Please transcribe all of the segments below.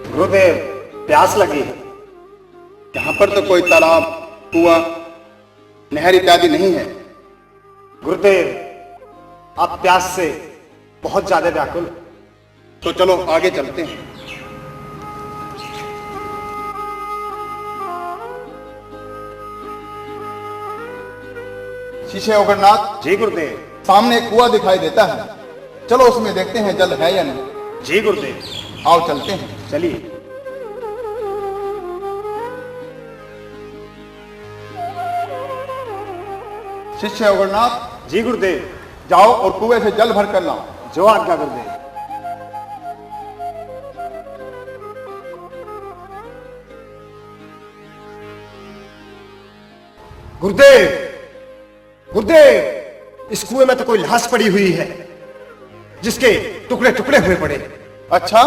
गुरुदेव, प्यास लगी है। यहाँ पर तो कोई तालाब, कुआं, नहर इत्यादि नहीं है। गुरुदेव, आप प्यास से बहुत ज्यादा व्याकुल। तो चलो आगे चलते हैं। शिष्य अग्रनाथ। जी गुरुदेव। सामने एक कुआं दिखाई देता है, चलो उसमें देखते हैं जल है या नहीं। जी गुरुदेव। आओ चलते हैं। चलिए। शिष्य अग्रनाथ। जी गुरुदेव। जाओ और कुएं से जल भर कर लाओ। जो आज्ञा गुरुदेव। गुरुदेव, गुरुदेव, इस कुएं में तो कोई लाश पड़ी हुई है जिसके टुकड़े टुकड़े हुए पड़े। अच्छा,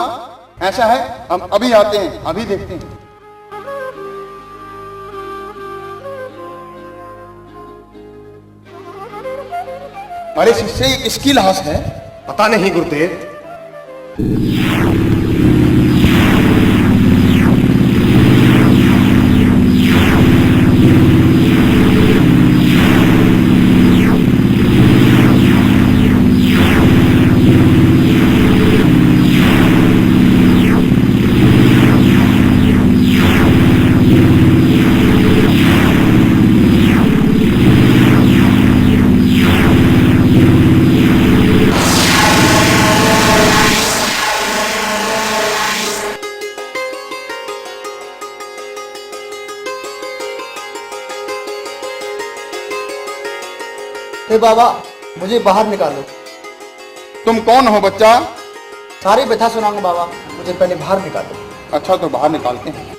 ऐसा है, हम अभी आते हैं, अभी देखते हैं। अरे शिष्य, ये किसकी लाश है? पता नहीं गुरुदेव। हे बाबा, मुझे बाहर निकालो। तुम कौन हो बच्चा? सारी व्यथा सुनाऊंगा बाबा, मुझे पहले बाहर निकालो। अच्छा, तो बाहर निकालते हैं।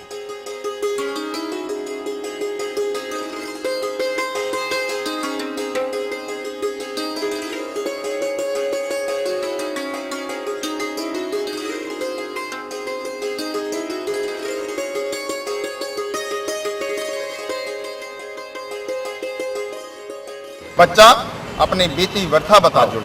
बच्चा, अपनी बीती व्यथा बता दो।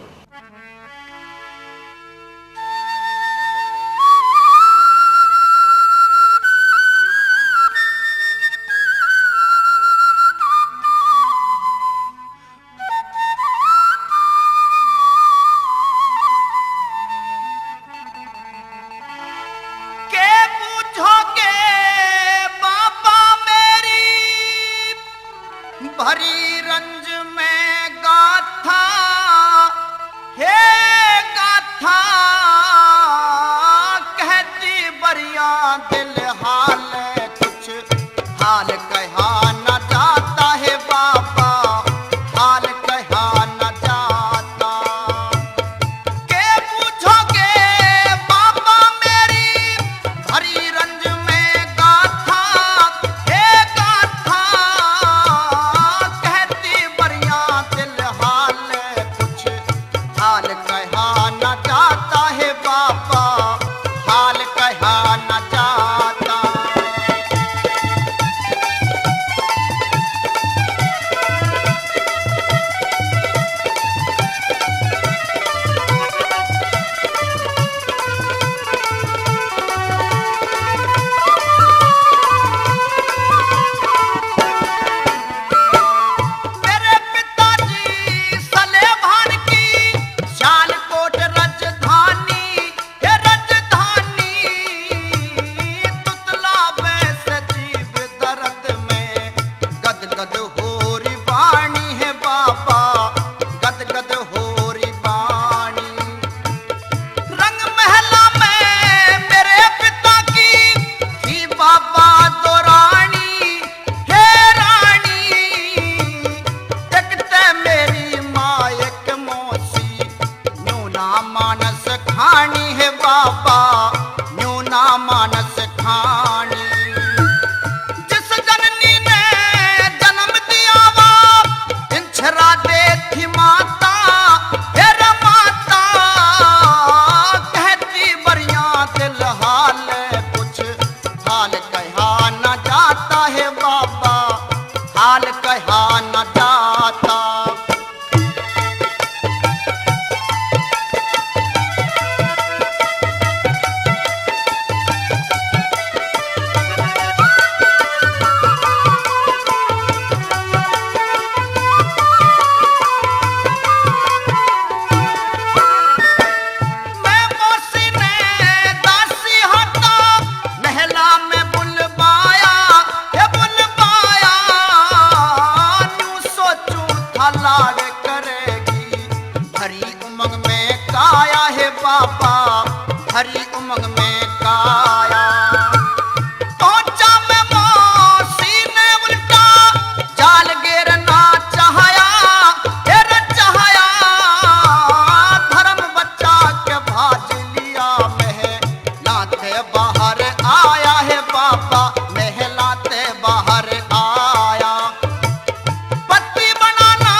भरी रंज में गाथा, हे गाथा, कहती बरिया दिल हाल, कुछ हाल कहा न जाता है बाबा, हाल कहा न जाता। के पूछोगे बाबा मेरी भरी रंज में गाथा, हे गाथा, हाल कहा न जाता है बाबा, हाल कहा न जाता। मेरे पिताजी सलेभान की शालकोट राजधानी, हे राजधानी, तुतला वैसे जीव दर्द में गदगद हो रही वाणी है बाबा, गदगद हो रही वाणी। रंग महला में मेरे पिता की थी बाबा दो रानी, हे रानी, देखते मेरी माँ एक मौसी, न्यू ना मानस खानी है बाबा, न्यू ना मानस खानी। जिस जननी ने जन्म दिया वो इंछरा दे थी माता, हे माता, कहती बरिया दिल हाल, कुछ हाल कहा न जाता है बाबा, हाल कहा न जाता। आया है बाबा हरी उमंग में काया। पहुंचा मैं मौसी ने उल्टा जाल घेरना चाहया, घेर चाहया धर्म बच्चा के भाज लिया। महलाते बाहर आया है बाबा, महलाते बाहर आया। पति बनाना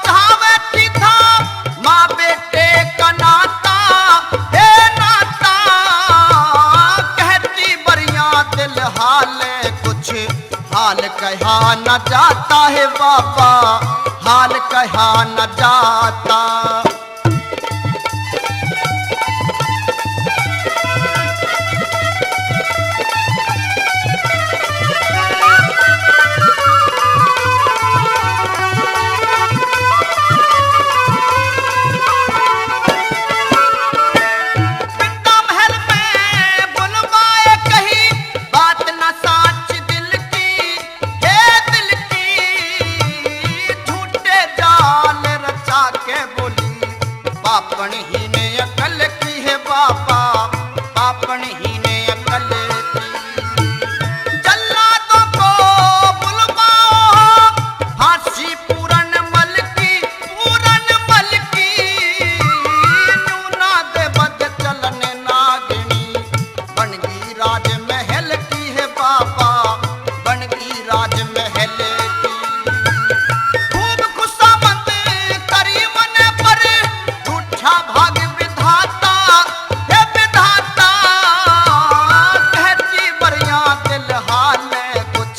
चाहती था माँ बेटे का नाता, हे नाता कहती बरिया दिल हाल कुछ हाल कहा न जाता है बाबा, हाल कहा न जाता। पापन ही ने अकल की है बाबा, पापन ही ने अकल की। जल्लादों को बुलवाओ फांसी पूरन मल की, पूरन मल की। नूना दे बद चलन नागिनी बनगी राजमहल की है बाबा, बनगी राजमहल की। खूब खुशामद करी मन पर भाग विधाता, हे विधाता कहती बरिया दिल हाल कुछ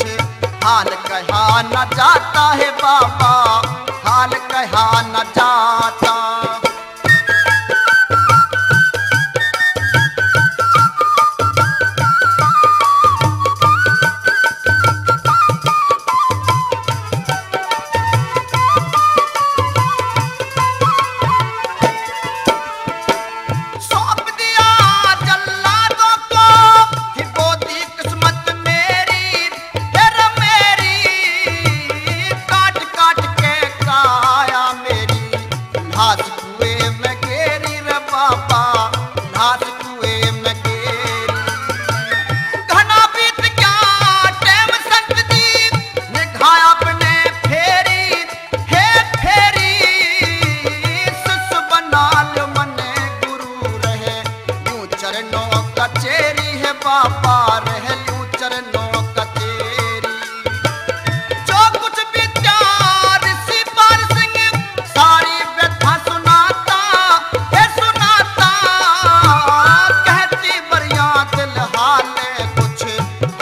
हाल कहा न जाता है बाबा, हाल कहा न जाता। घास कुएं में घेरी रे बाबा, घास कुएं में घेरी। घना बीत गया टाइम संत जी निगाह अपने फेरी, हे फेरी। सुस बनाल मने गुरु रहे यूं चरणों कचेरी है बाबा, रहे यूं चरणों कचेरी। जो कुछ भी प्यार सी पार सिंह सारी सुनाता, हे सुनाता कहती बरिया दिल हाल कुछ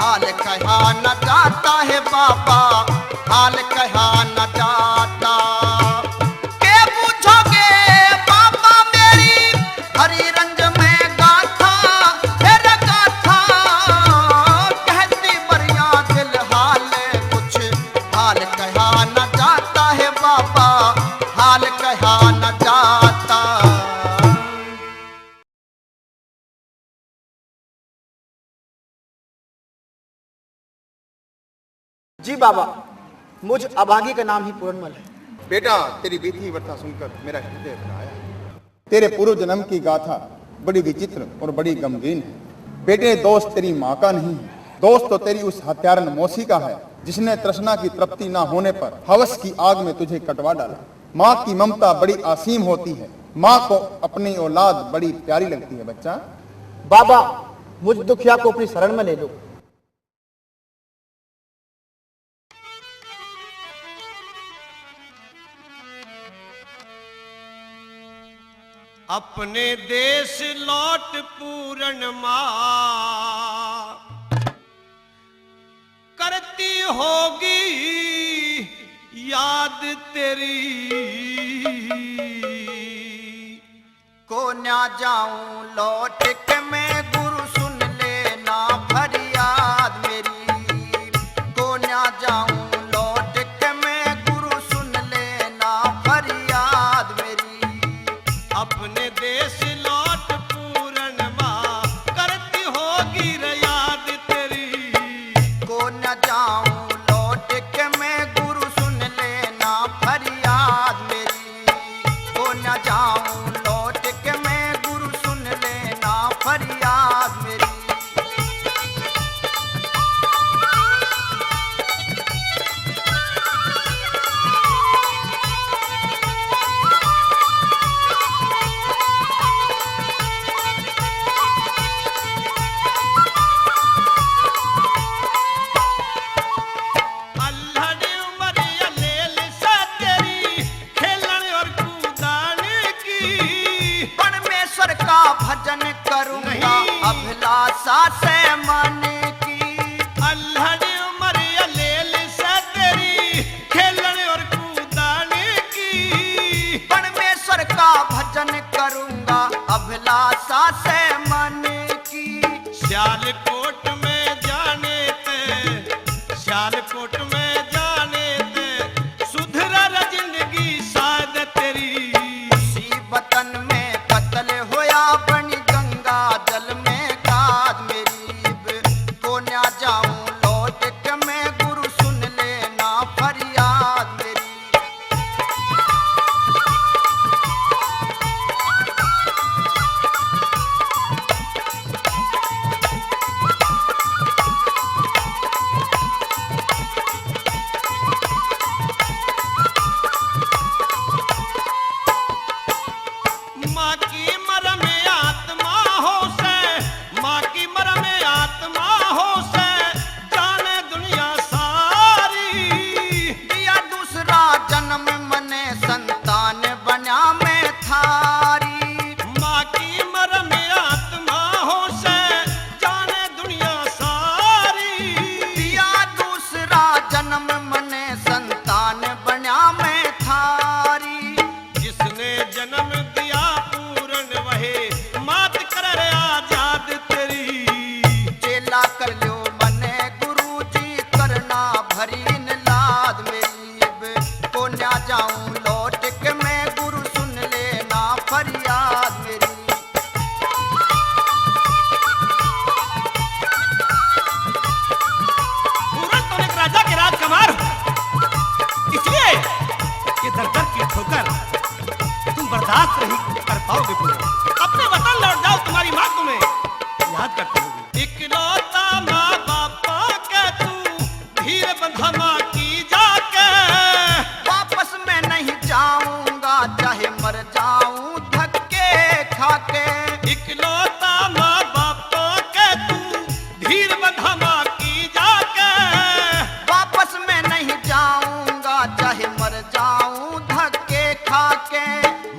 हाल कहा न जाता है बाबा, हाल कहा न जाता। के पूछोगे बाबा मेरी हरी रंज में गाथा, हे गाथा कहती बरिया दिल हाल कुछ हाल कहा न जाता है बाबा, हाल कहा न जाता। जी बाबा, मुझ अभागी का नाम ही पूरनमल है। बेटा तेरी बीती वार्ता सुनकर मेरा हृदय भराया। तेरे पूर्व जन्म की गाथा बड़ी विचित्र और बड़ी गमगीन है। बेटे दोस्त तेरी माँ का नहीं है, दोस्त तो तेरी उस हत्यारन मौसी का है जिसने तृष्णा की तृप्ति ना होने पर हवस की आग में तुझे कटवा डाला। माँ की ममता बड़ी असीम होती है, माँ को अपनी औलाद बड़ी प्यारी लगती है। बच्चा बाबा, मुझ दुखिया को अपनी शरण में ले लो। अपने देश लौट पूरन माँ करती होगी याद तेरी। को ना जाऊं लौट के मैं गुरु सुन लेना फरियाद मेरी। को ना जाऊं लौट के मैं गुरु सुन लेना फरियाद मेरी। अपने देश लौट पूरन माँ करती होगी याद तेरी। को न जाऊं लौट के मैं गुरु सुन लेना फरियाद मेरी। को न जाऊं लौट के करूंगा नहीं। अभिलाषा से मन की। अल्हड़ उमर अलेल से तेरी खेलने और कूदाने की। परमेश्वर का भजन करूंगा अभिलाषा से मन की। सियालकोट में जाने ते, सियालकोट में जाने ते सुधर जिंदगी शायद तेरी। उसी वतन में कत्ल होया बनी गंगा जल में गाद मेरी। को ना जाऊं लौट के मैं गुरु सुन लेना फरियाद मेरी। माँ की मरम आत्मा हो से, माँ की मरम आत्मा हो से जाने दुनिया सारी। दिया दूसरा जन्म मने संतान बना मैं थारी। माँ की मरम आत्मा हो से जाने दुनिया सारी। दिया दूसरा जन्म मने संतान बना मैं थारी। जिसने जन्म दिया पूरन वहे मात कर आजाद तेरी। चेला कर लो मने गुरु जी करना भरी न लाद मेरी। को ना जाऊं लौट के मैं गुरु सुन लेना फरियाद मेरी। पूरन तो एक राजा के राजकुमार हो, इसलिए ये दर की ठोकर तुम बर्दाश्त नहीं कर पाओगे। पूरन अपने वतन लौट जाओ, तुम्हारी माँ तुम्हें याद करती होगी। इकलौता माँ बापा के तू धीर बंधा माँ की जाके। वापस मैं नहीं जाऊंगा चाहे मर जाऊं धक्के खाके। इकलौता माँ बापा के तू धीर बंधा माँ की जाके। वापस मैं नहीं जाऊंगा चाहे मर जाऊं धक्के खाके।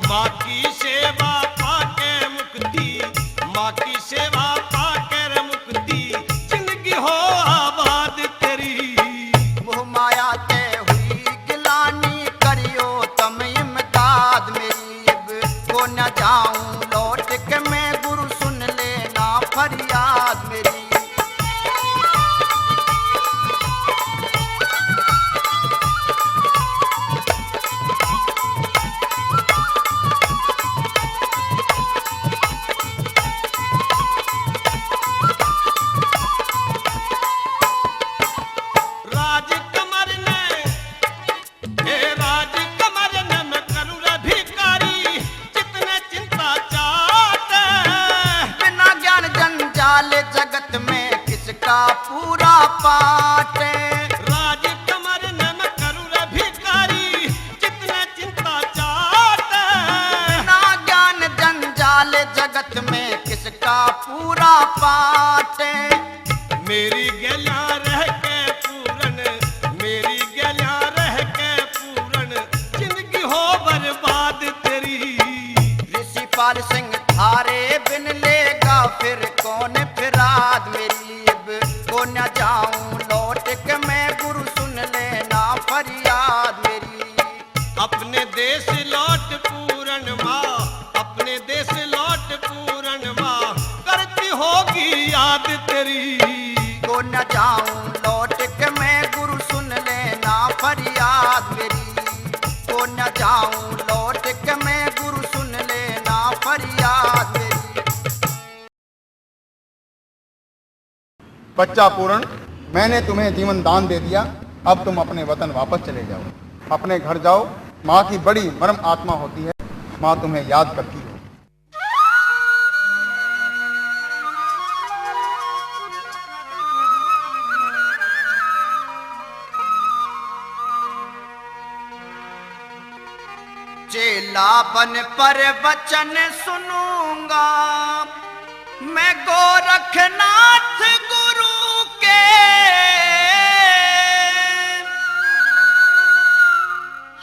माँ की सेवा पाके मुक्ति, माँ की सेवा पाकर मुक्ति जिंदगी हो आबाद तेरी। मोह माया ते हुई गिलानी करियो तम इमदाद मेरी। को न जाऊं लौट के मैं गुरु सुन लेना फरियाद मेरी। राजकमर ने, हे राजकमर ने मैं करूँ रे भिखारी जितने चिंता चाहते। बिना ज्ञान जंजाल जगत में किसका पूरा पाट। राजकमर ने मैं करूँ रे भिखारी जितने चिंता चाहते। बिना ज्ञान जंजाल जगत में किसका पूरा पाट। मेरी गलियां रह के पूरन, मेरी गलियां रह के पूरन जिंदगी हो बर्बाद तेरी। ऋषिपाल सिंह थारे बिन लेगा फिर कौन फिराद मेरी। को न जाऊं लौट के मैं गुरु सुन लेना फरियाद मेरी। अपने देश लौट पूरन माँ, अपने देश लौट पूरन माँ करती होगी याद तेरी। को न जाऊं लौट के मैं गुरु सुन लेना फरियाद मेरी। को न जाऊं लौट के मैं गुरु सुन लेना फरियाद मेरी। बच्चा पूर्ण, मैंने तुम्हें जीवन दान दे दिया। अब तुम अपने वतन वापस चले जाओ, अपने घर जाओ। माँ की बड़ी मरम आत्मा होती है, माँ तुम्हें याद करती है। चेला बन पर वचन सुनूंगा मैं गोरखनाथ गुरु के।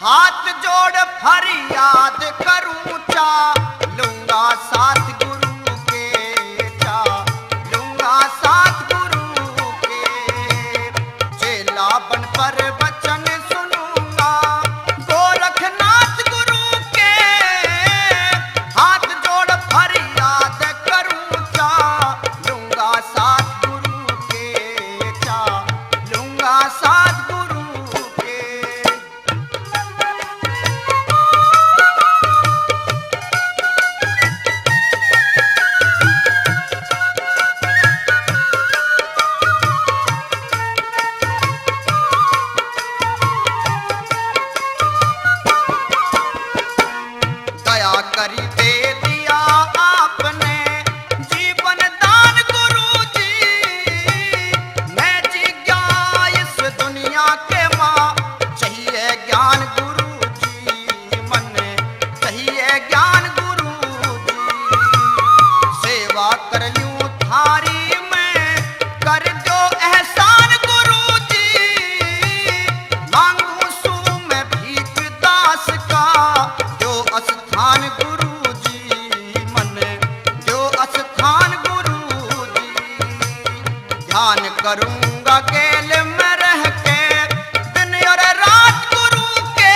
हाथ जोड़ फरियाद करूं चालूंगा साथ गुरु के। करूंगा गेल में रह के दिन और रात गुरु के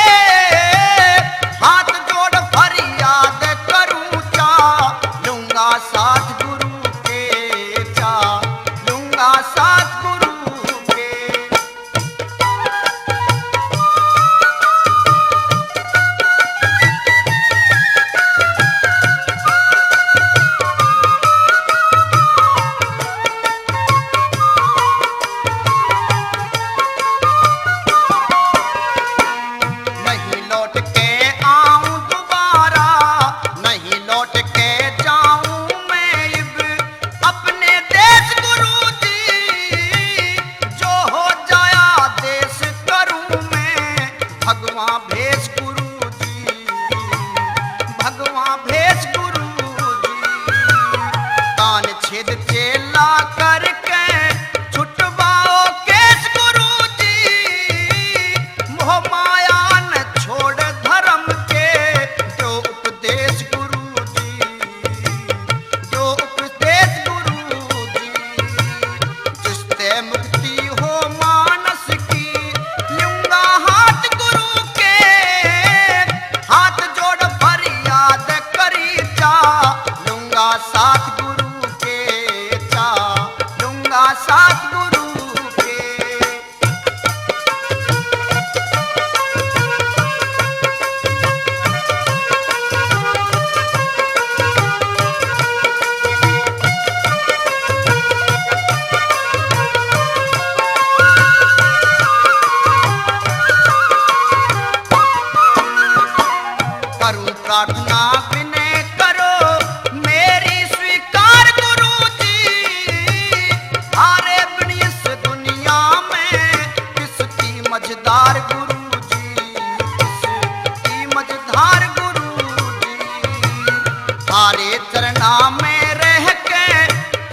हाथ जोड़ फरियाद करूं चा लूंगा साथ गुरु के चा लूंगा साथ गुरु के। नहीं लौट के आऊं दोबारा नहीं लौट के जाऊं मैं इब अपने देश गुरु जी जो हो जाया देश करूं मैं भगवान भेष गुरु जी भगवान भेष गुरु जी। कान छेद चेला करके छुटवाओ केस गुरु जी मोह माया न छोड़ धर्म के जो उपदेश गुरु जी जो उपदेश गुरु जी। जिससे मुक्ति हो मानस की लूंगा हाथ गुरु के हाथ जोड़ फरियाद करी चा लूंगा साथ गुरु के चा लूंगा साथ गुरु के। करूं प्रार्थना विनय करो मेरी स्वीकार गुरु जी हारे बिन इस दुनिया में किसकी मझदार गुरु जी किसकी मझदार गुरु जी। हारे चरना में रह के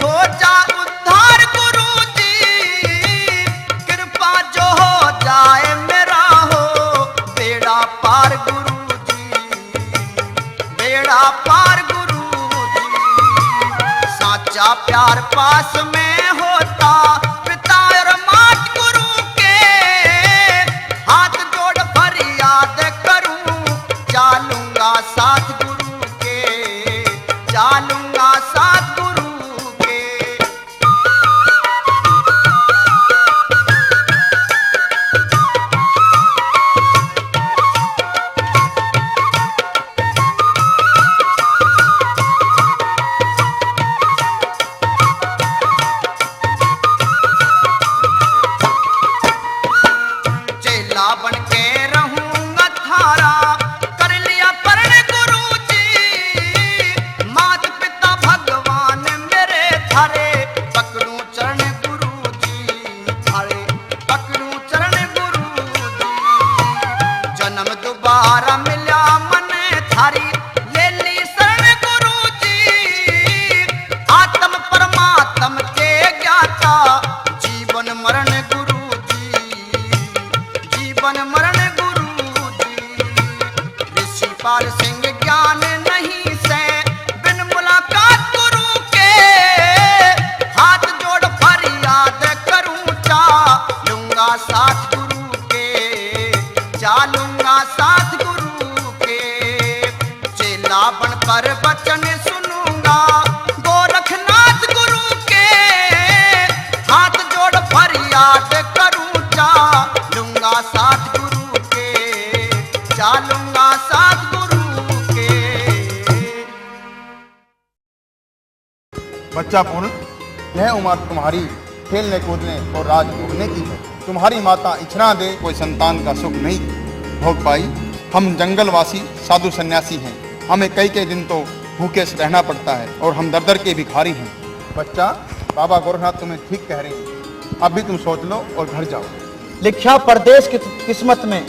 हो जा उद्धार गुरु जी कृपा जो हो जाए मेरा हो बेड़ा पार गुरु बेड़ा पार गुरु जी। साचा प्यार पास में होता पिता और मात गुरु के हाथ जोड़ फरियाद करूं चालूंगा साथ गुरु के चालूंगा साथ गुरु के। चेला बन के रहूंगा थारा कर लिया परण गुरु जी मात पिता भगवान मेरे थारे पकड़ूं चरण गुरु जी थारे पकड़ूं चरण गुरु जी। जन्म दोबारा मिला मन थारी ले ली शरण गुरु जी आत्म परमात्म के ज्ञाता जीवन मरण गुरु जीवन मरण गुरु जी। ऋषि पाल सिंह ज्ञान नहीं से बिन मुलाकात गुरु के हाथ जोड़ फरियाद करूं चा लूंगा साथ गुरु के चालूंगा साथ गुरु के। चेला बन पर वचन सुनूंगा गोरखनाथ गुरु के हाथ जोड़ फरियाद करूं चा लूंगा साथ गुरु के चालूंगा साथ गुरु के। बच्चा पूर्ण, यह उम्र तुम्हारी खेलने कूदने और राज भोगने की है। तुम्हारी माता इच्छा दे कोई संतान का सुख नहीं भोग पाई। हम जंगलवासी साधु सन्यासी हैं, हमें कई कई दिन तो भूखे से रहना पड़ता है और हम दर दर के भिखारी हैं। बच्चा, बाबा गोरखनाथ तुम्हें ठीक कह रहे हैं, अब भी तुम सोच लो और घर जाओ। लिखा परदेश की किस्मत में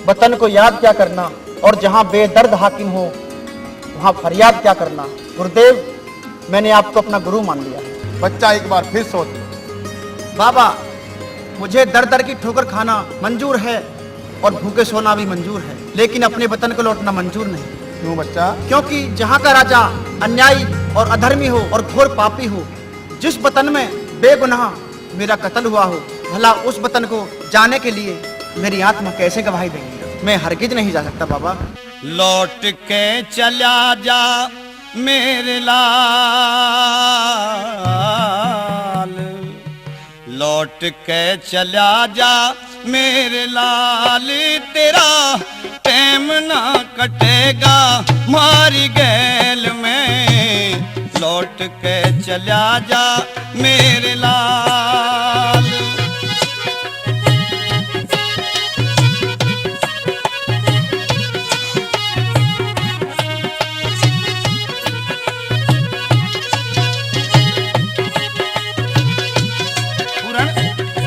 वतन को याद क्या करना और जहाँ बेदर्द हाकिम हो वहाँ फरियाद क्या करना। गुरुदेव, मैंने आपको अपना गुरु मान लिया है। बच्चा, एक बार फिर सोच लो। बाबा, मुझे दर दर की ठोकर खाना मंजूर है और भूखे सोना भी मंजूर है, लेकिन अपने वतन को लौटना मंजूर नहीं। क्यों बच्चा? क्योंकि जहाँ का राजा अन्यायी और अधर्मी हो और घोर पापी हो, जिस वतन में बेगुनाह मेरा कत्ल हुआ हो, भला उस वतन को जाने के लिए मेरी आत्मा कैसे गवाही देगी? मैं हरगिज नहीं जा सकता बाबा। लौट के चला जा मेरे लाल, लौट के चला जा मेरे लाल, तेरा टाइम ना कटेगा मारी गैल में। लौट के चला जा मेरे लाल।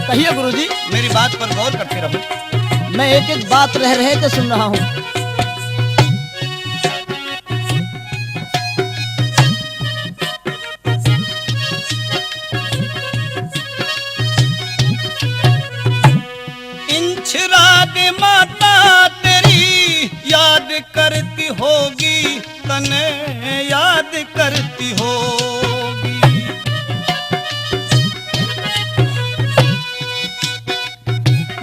कहिए गुरुजी। मेरी बात पर गौर करते रहो। मैं एक एक बात रह रहे के सुन रहा हूँ। इंछराग माता तेरी याद करती होगी, तने याद करती होगी।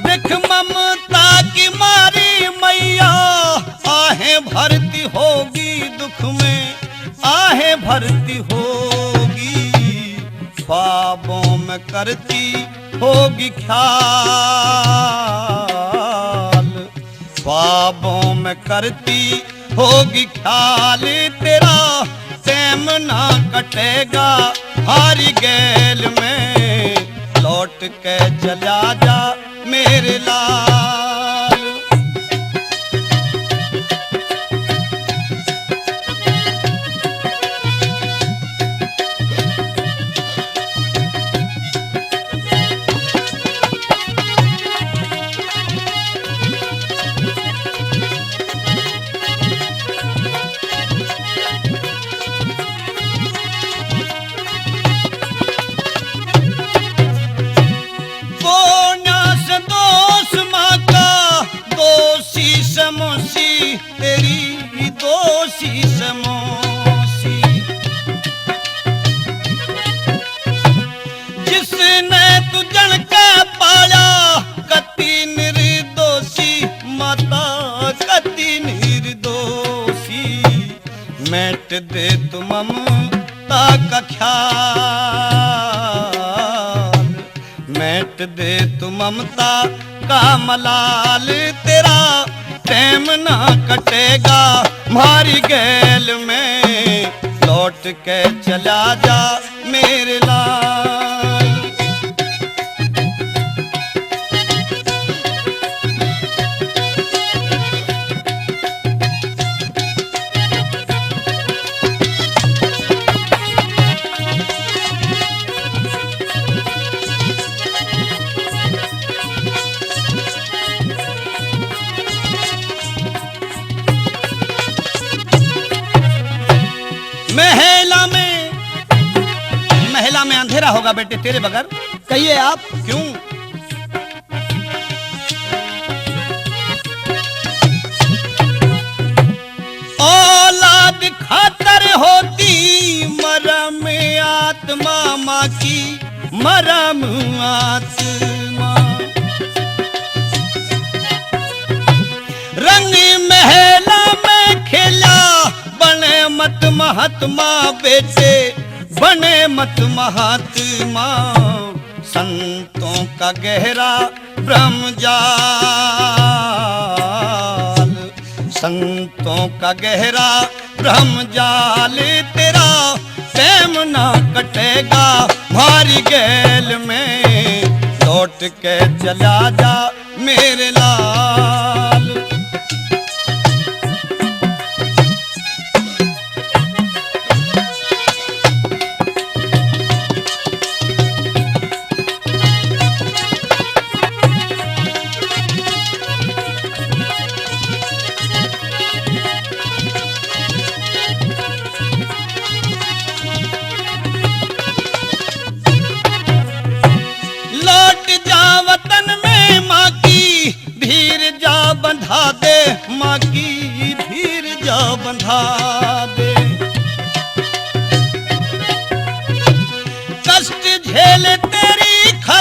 देख ममता की मारी मैया आहें भरती होगी, दुख में आहें भरती होगी। ख्वाबों में करती होगी ख्याल, ख्वाबों में करती होगी ख्याल, तेरा टाइम ना कटेगा हारी गैल में। लौट के चला जा मेरे लाल। समोसी तेरी दोषी समोसी, जिसने तू जन के पाया कति निर्दोषी, माता कति निर्दोषी। मैट दे तू ममता का ख्याल, मैट दे तू ममता का मलाल, तेरा टाइम ना कटेगा मारी गैल में। लौट के चला जा मेरे लाल। महिला में अंधेरा होगा बेटे तेरे बगैर। कहिए आप। क्यों? औलाद खातर होती मरम आत्मा, माँ की मरम आत्मा। रंग महला में खेला बने मत महात्मा बेटे, बने मत महात्मा। संतों का गहरा ब्रह्मजाल, संतों का गहरा ब्रह्मजाल, तेरा टाइम ना कटेगा भारी गैल में। लौट के चला जा मेरे लाल। बंधा दे माँ की भीर जा बंधा दे, कष्ट झेल तेरी खा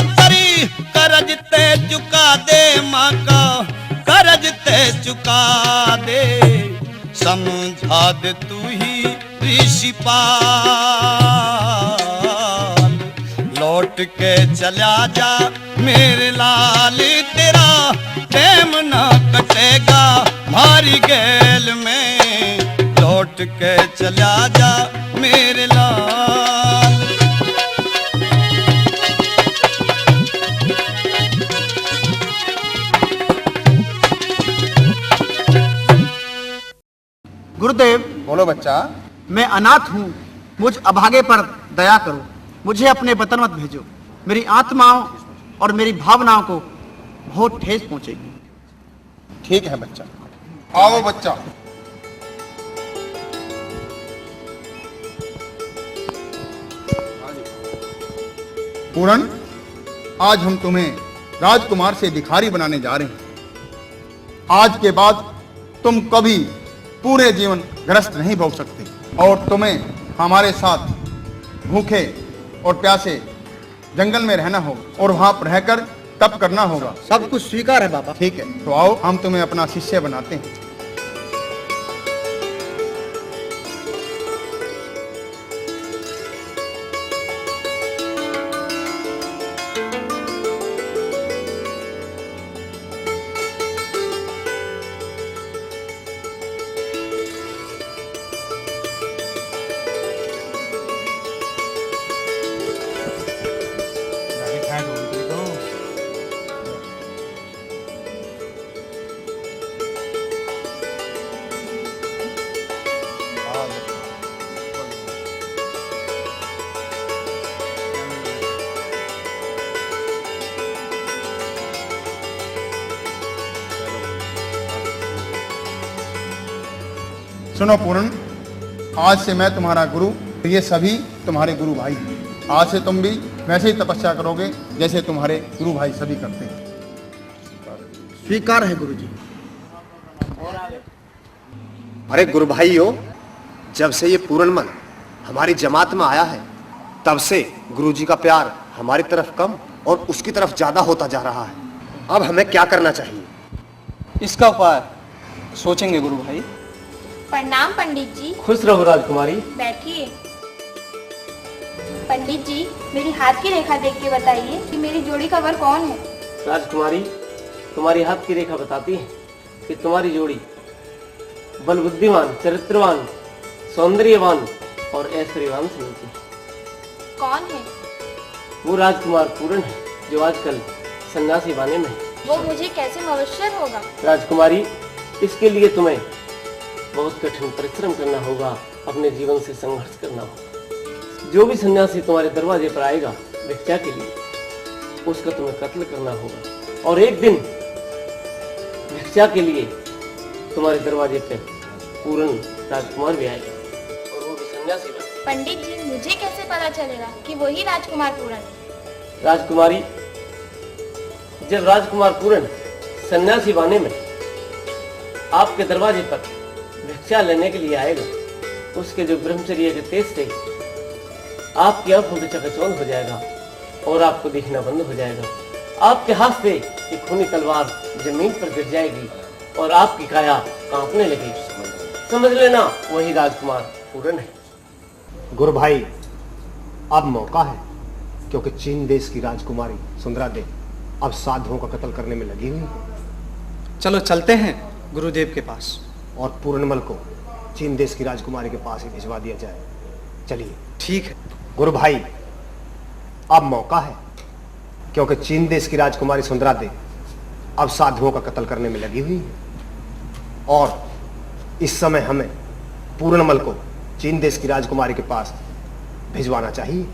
समझा दे तू ही ऋषिपाल, लौट के चला जा मेरे लाल, तेरा टाइम ना कटेगा भारी गैल में, लौट के चला जा मेरे लाल। गुरुदेव, बोलो बच्चा। मैं अनाथ हूँ, मुझ अभागे पर दया करो, मुझे अपने वतन मत भेजो, मेरी आत्माओं और मेरी भावनाओं को बहुत ठेस पहुंचेगी। ठीक है बच्चा, आओ बच्चा। पूरन, आज हम तुम्हें राजकुमार से भिखारी बनाने जा रहे हैं। आज के बाद तुम कभी पूरे जीवन ग्रस्त नहीं भोग सकते और तुम्हें हमारे साथ भूखे और प्यासे जंगल में रहना होगा और वहां पर रहकर तप करना होगा। सब कुछ स्वीकार है बाबा। ठीक है, तो आओ हम तुम्हें अपना शिष्य बनाते हैं। सुनो पूर्ण, आज से मैं तुम्हारा गुरु, ये सभी तुम्हारे गुरु भाई हैं। आज से तुम भी वैसे ही तपस्या करोगे जैसे तुम्हारे गुरु भाई सभी करते हैं। स्वीकार है गुरुजी। अरे गुरु भाइयों, जब से ये पूरनमल हमारी जमात में आया है तब से गुरुजी का प्यार हमारी तरफ कम और उसकी तरफ ज्यादा होता जा रहा है। अब हमें क्या करना चाहिए? इसका उपाय सोचेंगे गुरु भाई। प्रणाम पंडित जी। खुश रहो राजकुमारी। बैठिए। पंडित जी, मेरी हाथ की रेखा देख के बताइए कि मेरी जोड़ी का वर कौन है। राजकुमारी, तुम्हारी हाथ की रेखा बताती है कि तुम्हारी जोड़ी बल बुद्धिमान, चरित्रवान, सौंदर्यवान और ऐश्वर्यवान से मिलती है। कौन है? वो राजकुमार पूरन है जो आजकल सन्यासी बाने में है। वो मुझे कैसे मवश्वर होगा? राजकुमारी, इसके लिए तुम्हें बहुत कठिन परिश्रम करना होगा, अपने जीवन से संघर्ष करना होगा। जो भी सन्यासी तुम्हारे दरवाजे पर आएगा भिक्षा के लिए, उसका तुम्हें कत्ल करना होगा और एक दिन भिक्षा के लिए तुम्हारे दरवाजे पे पूरन राजकुमार भी आएगा और वो भी सन्यासी बनेगा। पंडित जी, मुझे कैसे पता चलेगा कि वही राजकुमार पूरन है? राजकुमारी, जब राजकुमार पूरन सन्यासी बाने में आपके दरवाजे पर भिक्षा लेने के लिए आएगा, उसके जो ब्रह्मचर्य के तेज से आपकी आंखों में चकचौंध हो जाएगा और आपको दिखना बंद हो जाएगा। आपके हाथ से एक खूनी तलवार जमीन पर गिर जाएगी और आपकी काया कांपने लगेगी। समझ लेना वही राजकुमार पूरन है। गुरु भाई, अब मौका है, क्योंकि चीन देश की राजकुमारी सुंदरा देवी अब साधुओं का कत्ल करने में लगी हुई है। चलो चलते हैं गुरुदेव के पास और पूर्णमल को चीन देश की राजकुमारी के पास ही भिजवा दिया जाए। चलिए। ठीक है गुरु भाई, अब मौका है, क्योंकि चीन देश की राजकुमारी सुंदरा देवी अब साधुओं का कत्ल करने में लगी हुई है और इस समय हमें पूर्णमल को चीन देश की राजकुमारी के पास भिजवाना चाहिए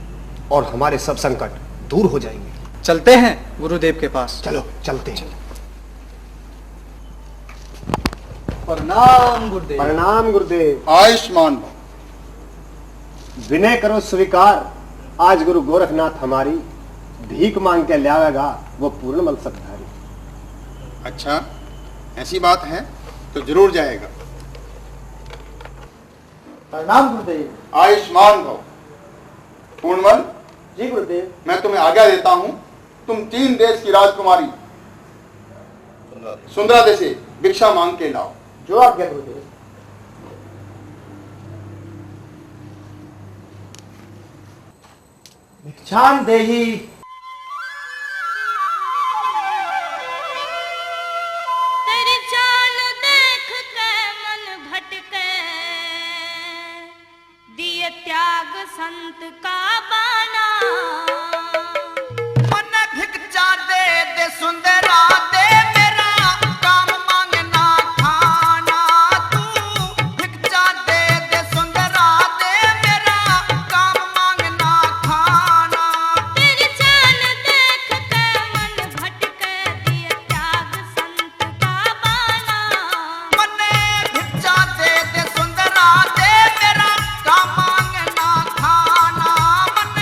और हमारे सब संकट दूर हो जाएंगे। चलते हैं गुरुदेव के पास। चलो चलते हैं। प्रणाम गुरुदेव। प्रणाम गुरुदेव। आयुष्मान भव। विनय करो स्वीकार, आज गुरु गोरखनाथ हमारी भीख मांग के लाएगा वो पूर्णमल सतधारी। अच्छा, ऐसी बात है तो जरूर जाएगा। प्रणाम गुरुदेव। आयुष्मान भव। पूर्णमल, जी गुरुदेव। मैं तुम्हें आज्ञा देता हूं, तुम चीन देश की राजकुमारी सुंदरा देवी से भिक्षा मांग के लाओ। जो आज्ञा गुरुदेव। भिक्षान देही। तेरी चाल देख के मन भटके, दिए त्याग संत का बाना। मन भिक्षा दे दे सुंदरा दे मेरा काम मांगना खाना। तू भिक्षा दे दे सुंदरा दे मेरा काम मांगना खाना। तेरी चाल देख के मन भटके, दिए त्याग संत का बाना। मन भिक्षा दे दे सुंदरा दे मेरा काम मांगना खाना। मन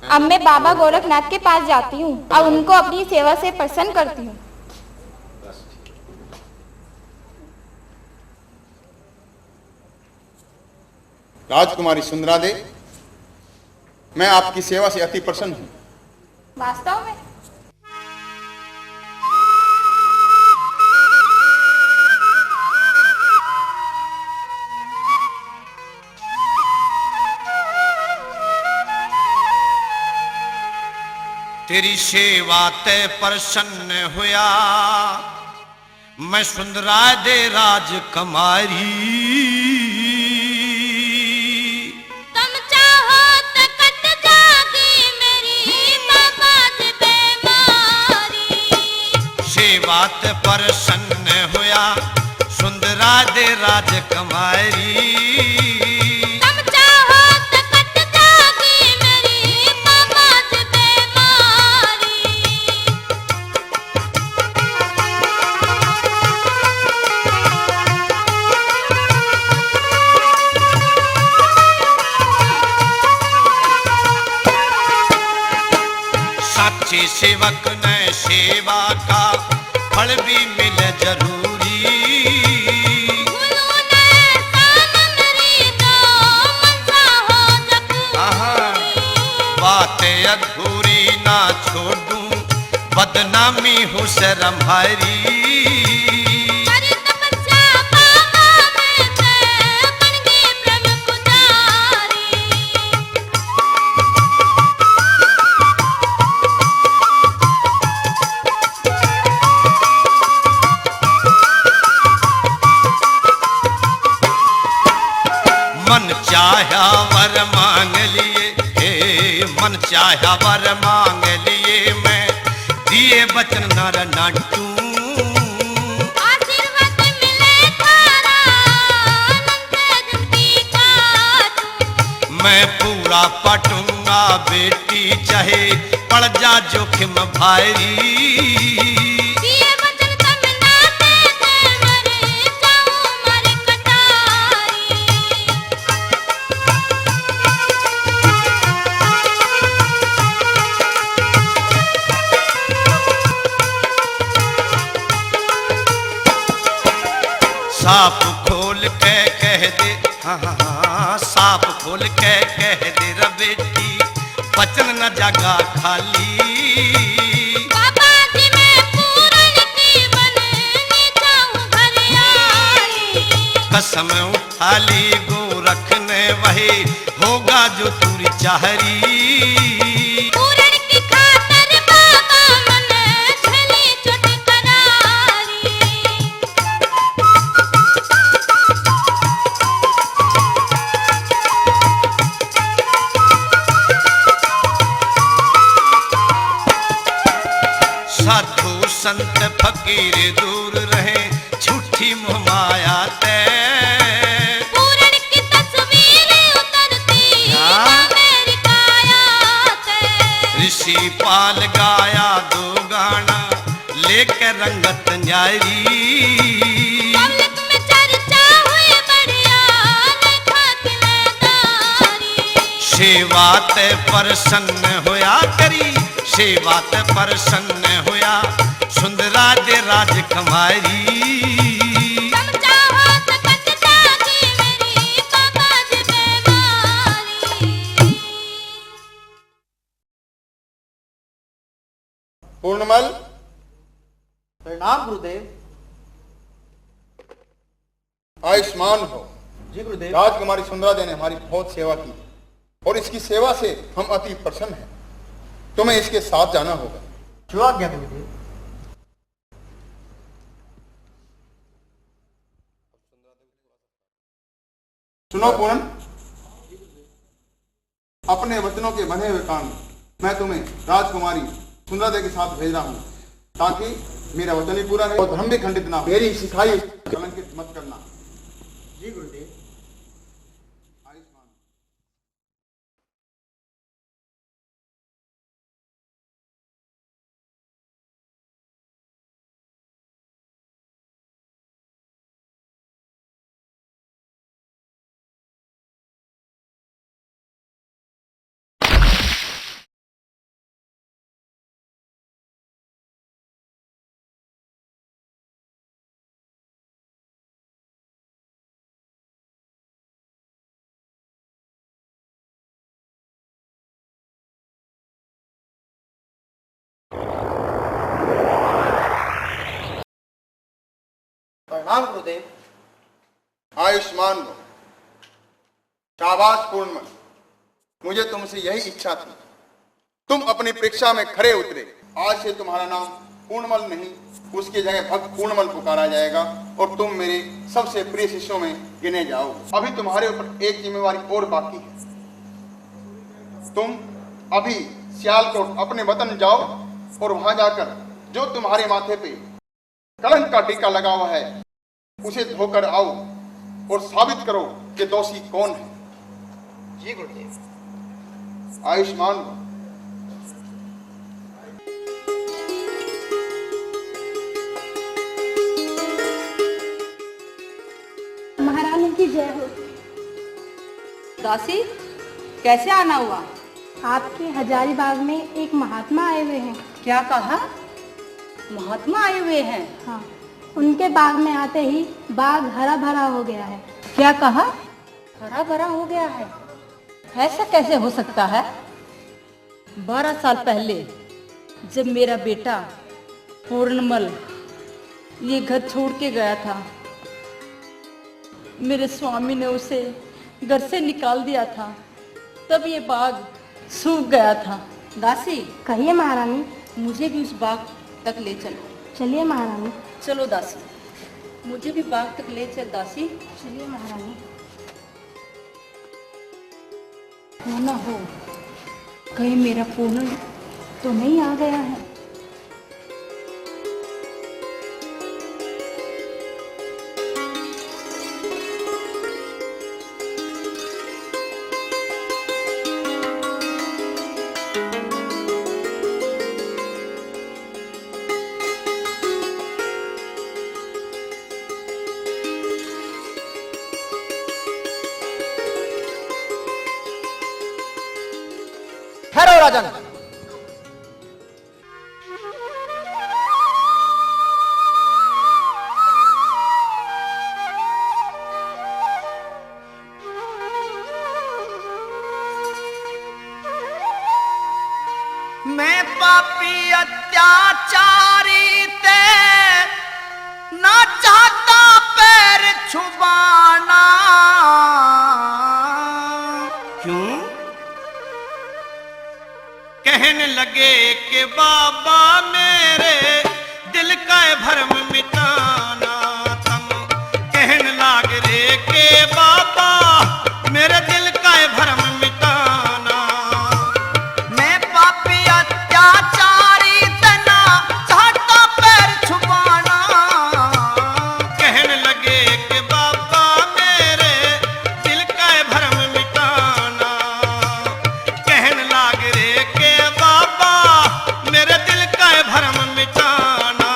अब मैं बाबा गोरखनाथ के पास जाती हूँ और उनको अपनी सेवा से प्रसन्न करती हूँ। राजकुमारी सुंदरा दे, मैं आपकी सेवा से अति प्रसन्न हूँ। वास्तव में तेरी सेवा ते प्रसन्न होया, मैं सुंदरा दे राजकुमारी। तुम चाहो तो कट जागी मेरी बाबा जी बीमारी। सेवा ते प्रसन्न होया, सुंदरा दे राजकुमारी। तुम चाहो तो कट जागी मेरी बाबा जी बीमारी। साचे सेवक ने सेवा का फल भी मिले जरूरी। भूलो न सामंदरी तो मनसा हो जपूरी। बातें अधूरी ना छोड़ूं, बदनामी हो शर्म भारी। करी तपस्या बाबा में से बन गई ब्रह्म पुजारी। मन चाहा वर मांग लिए, हे मन चाहा वर मांग लिए, मैं दिए बचन नर नाटू। आशीर्वाद मिले थारा अनंत जिंदगी काटूं। मैं पूरा पटूंगा बेटी, चाहे पड़ जा जोखिम भारी। दिए वचन तब नाते थे मरे जाऊं मर कटारी। साफ खोल के कह दे, हाँ साफ खोल के कह दे रे बेटी, बचन न जागा खाली। बाबा जी मैं पूरन की बननी चाहूं घरयाली। कसम उठा ली गोरख ने, वही होगा जो तुरी चाहरी। पूरन की खातर बाबा मन झली चोट करारी। साधु संत फकीर दूर रहे, झूठी मोह माया ते। पूरन की तस्वीर उतरती मेरी काया से। ऋषि पाल गाया दो गाना, लेकर रंगत न्यारी। पब्लिक में चर्चा हुई बढ़िया लेखा किलेदारी। सेवा ते प्रसन्न होया करी, सेवा ते प्रसन्न होया, सुंदरा दे राजकुमारी। तुम चाहो तो कट जागी मेरी बाबा जी बीमारी। पूर्णमल, प्रणाम गुरुदेव। आयुष्मान हो। जी गुरुदेव। राजकुमारी सुंदरा दे ने हमारी बहुत सेवा की और इसकी सेवा से हम अति प्रसन्न हैं। तुम्हें इसके साथ जाना होगा। जो आज्ञा गुरुदेव। सुनो पूरन, अपने वचनों के बंधे हुए कान मैं तुम्हें राजकुमारी सुंदरा दे के साथ भेज रहा हूं, ताकि मेरा वचन भी पूरा रहे और धर्म भी खंडित ना हो। मेरी सिखाई कलंकित मत करना। जी गुरुदेव। प्रणाम गुरुदेव। आयुष्मान हो, शाबाश पूर्णमल। मुझे तुमसे यही इच्छा थी, तुम अपनी परीक्षा में खरे उतरे। आज से तुम्हारा नाम पूर्णमल नहीं, उसकी जगह भक्त पूर्णमल पुकारा जाएगा और तुम मेरे सबसे प्रिय शिष्यों में गिने जाओ। अभी तुम्हारे ऊपर एक जिम्मेवारी और बाकी है। तुम अभी सियालकोट अपने वतन जाओ और वहां जाकर जो तुम्हारे माथे पे कलंक का टीका लगा हुआ है उसे धोकर आओ और साबित करो कि दोषी कौन है। जी गुरुदेव। आयुष्मान हो। महारानी की जय हो। दासी, कैसे आना हुआ? आपके हजारीबाग में एक महात्मा आए हुए हैं। क्या कहा? महात्मा आए हुए हैं? हाँ, उनके बाग में आते ही बाग हरा भरा हो गया है। क्या कहा? हरा भरा हो गया है? ऐसा कैसे हो सकता है? 12 साल पहले जब मेरा बेटा पूर्णमल ये घर छोड़ के गया था, मेरे स्वामी ने उसे घर से निकाल दिया था, तब ये बाग सूख गया था। दासी, कहिए महारानी। मुझे भी उस बाग तक ले चलो। चलिए महारानी। चलो दासी, मुझे भी बाग तक ले चल दासी। चलिए महारानी। हो ना हो, कहीं मेरा पूर्ण तो नहीं आ गया है? ठहरो राजन। मैं पापी अत्याचारी ते ना चाहता पैर छुपाना। क्यों? कहने लगे कि बाबा मेरे दिल का भरम मिटाना। तम कहने लग रे के बाबा मेरे दिल का भरम मिटाना। मैं पापी अत्याचारी तना चाहता पैर छुपाना। कहने लगे कि बाबा मेरे दिल का भरम मिटाना। कहने लग रे के बाबा मेरे दिल का भरम मिटाना।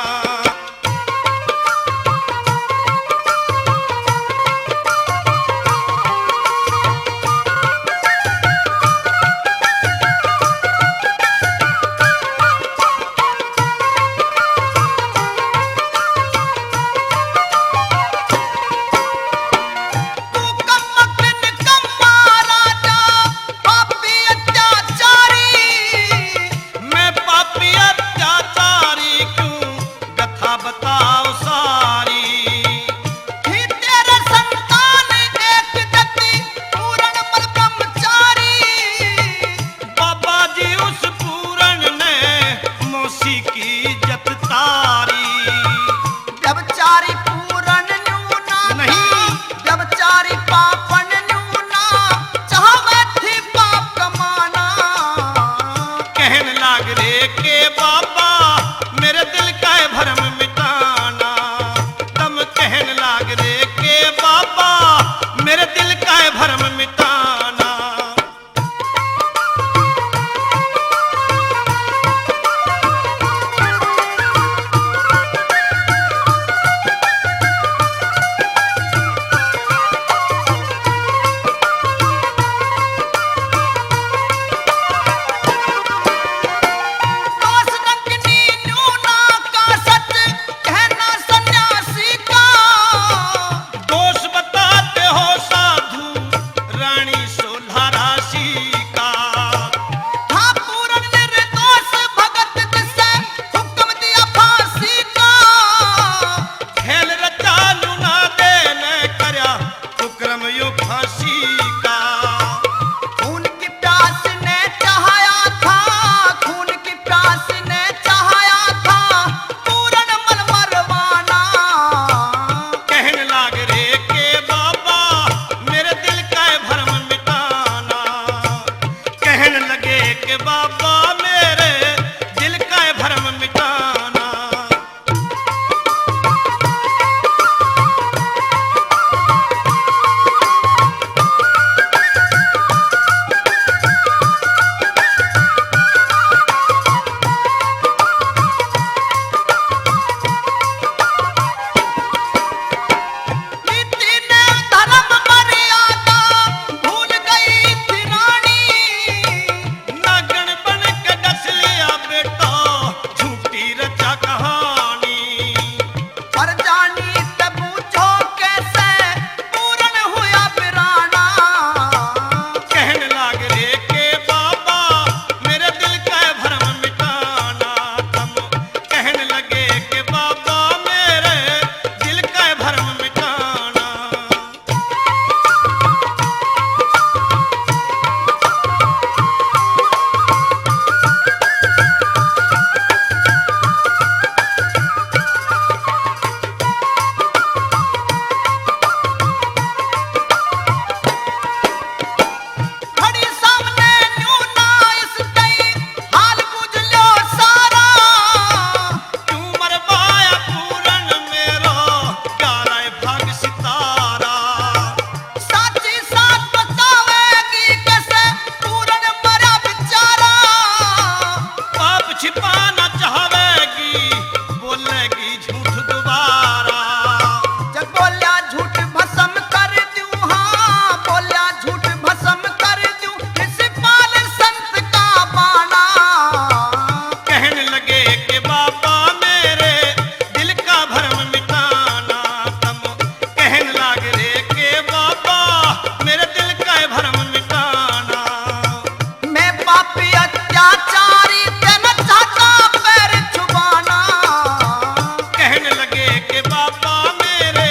रे के बाबा मेरे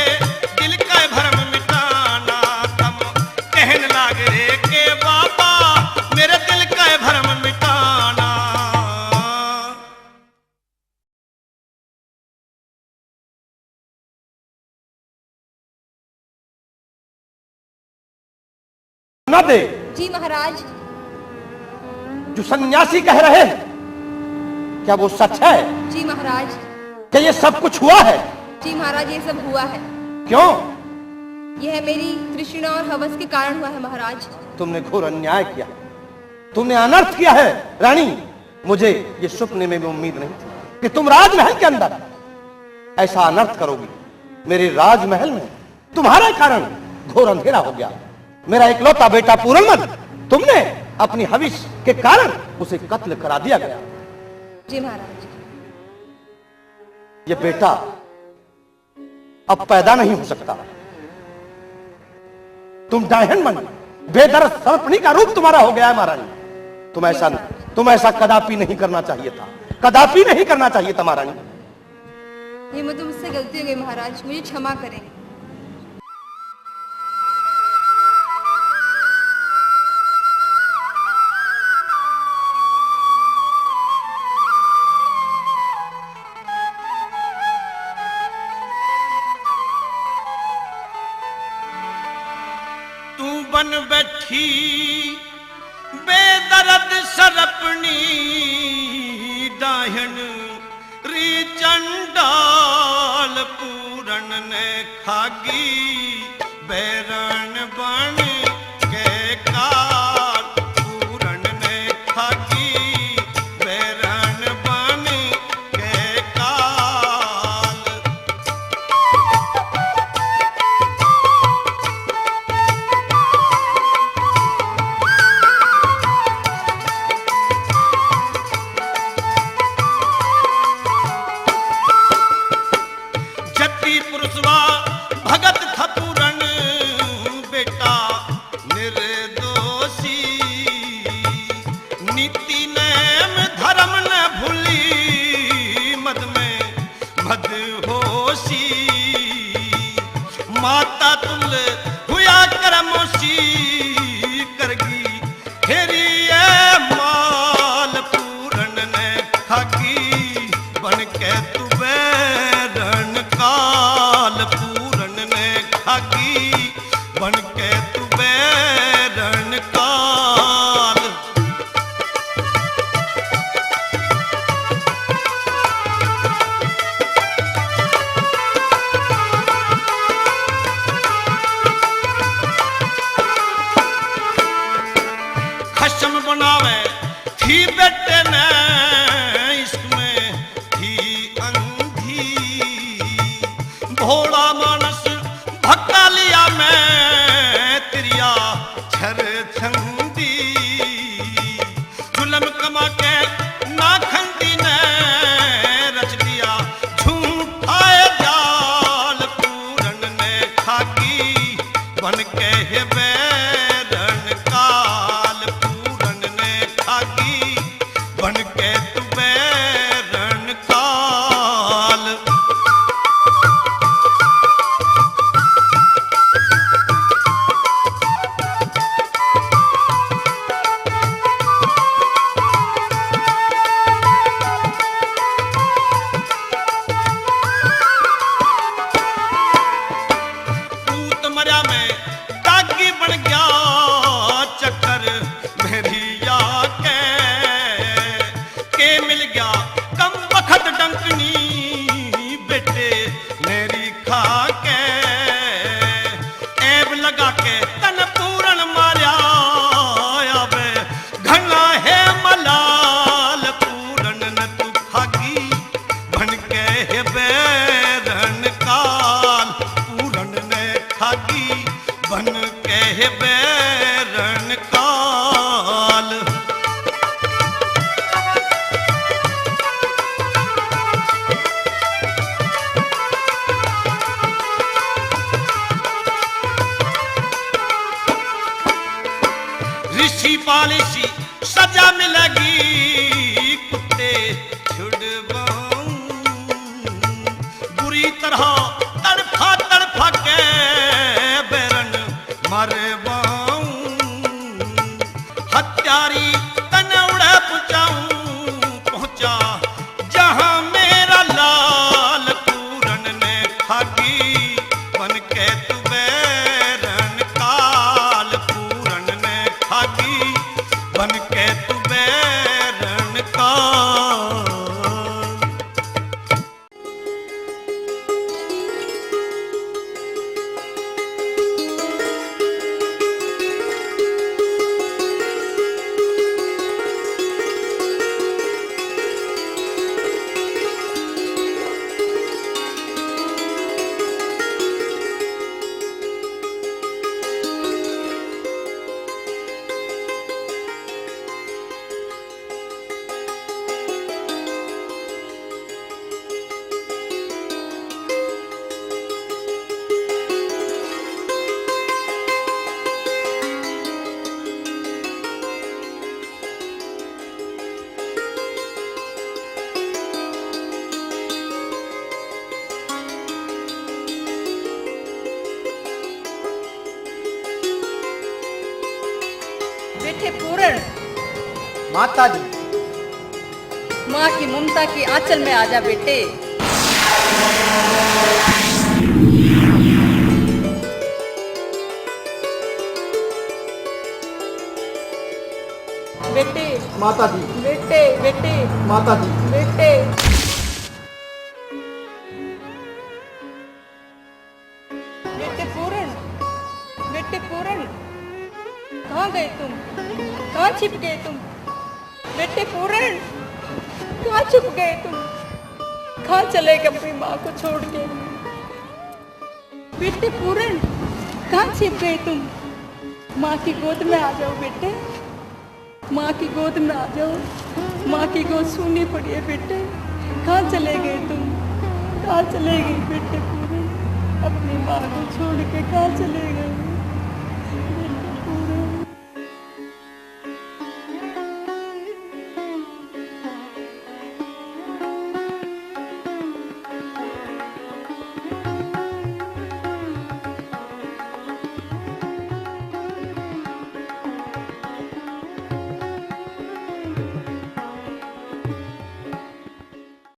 दिल का भरम मिटाना। तम कहन लाग रे के बाबा मेरे दिल का भरम मिटाना। ना दे जी महाराज। जो सन्यासी कह रहे हैं क्या वो सच है? जी महाराज। क्या ये सब कुछ हुआ है? जी महाराज, ये सब हुआ है। क्यों? यह मेरी तृष्णा और हवस के कारण हुआ है महाराज। तुमने घोर अन्याय किया, तुमने अनर्थ किया है रानी। मुझे ये सपने में भी उम्मीद नहीं थी कि तुम राजमहल के अंदर ऐसा अनर्थ करोगी। मेरे राजमहल में तुम्हारे कारण घोर अंधेरा हो गया। मेरा इकलौता बेटा पूरनमल, तुमने अपनी हविष के कारण उसे कत्ल करा दिया गया। जी महाराज। ये बेटा अब पैदा नहीं हो सकता। तुम डायन बन, बेदर्द सर्पणी का रूप तुम्हारा हो गया है महारानी। तुम ऐसा कदापि नहीं करना चाहिए था, कदापि नहीं करना चाहिए था महारानी। ये मुझसे गलती हो गई महाराज, मुझे क्षमा करें। बन बैठी बेदर्द सरपनी डाहन री चंडाल पूरन ने खागी बैरण बन के काल। पूरन ने खागी बैरण बन के काल। भगत था पूरन बेटा निर्दोषी। नीति नेम धर्म न भूली मद में मदहोशी। माता तुल हुआ करमोशी करगी हेरी माल। पूरन ने खागी बन के तू बैरण काल। पूरन ने खागी बन के तू बैरण काल। खशम बनावे थी बेटे ने इसमें थी अंधी। भोला मानस भक्का लिया मैं तिरिया छर छंदी। जुलम कमा के ना खंडी ने रच दिया झूठा जाल। पूरन ने खागी बन के हे बैरण काल। पूरन ने खागी बन के तू बैरण काल। पूत मरिया में दागी बन गया चक्कर मेरिया के मिल गया कम बखत डंकनी बेटे मेरी खा के। ऐब लगा के तन पूरन मारिया आवे घना है मलाल। पूरन न तू खागी बन के हे बैरण काल। पूरन ने खागी बन के हे बैरण काल। ऋषि पालिसी सजा मिलेगी कुत्ते छुड़वाऊं। बुरी तरह हो तड़फा के बेरन मरवाऊं हत्यारी तने उड़े पहुंचा जहां मेरा लाल पूरन ने खागी बन के तू बैरन काल पूरन ने खागी बन के तू बैरन काल। बेटे पूरण, माता जी। माँ की ममता की आंचल में आजा बेटे। बेटे माता जी। बेटे बेटे माता जी। बेटे बेटे पूरण, बेटे पूरण, कहाँ गए तुम? कहाँ छिप गए तुम? बेटे पूरण, कहाँ छिप गए तुम? कहाँ चले गए अपनी माँ को छोड़ के? बेटे पूरण, कहाँ छिप गए तुम? माँ की गोद में आ जाओ बेटे, माँ की गोद में आ जाओ। माँ की गोद सूनी पड़ी है बेटे। कहाँ चले गए तुम? कहाँ चले गए बेटे पूरण? अपनी माँ को छोड़ के कहाँ चले गए?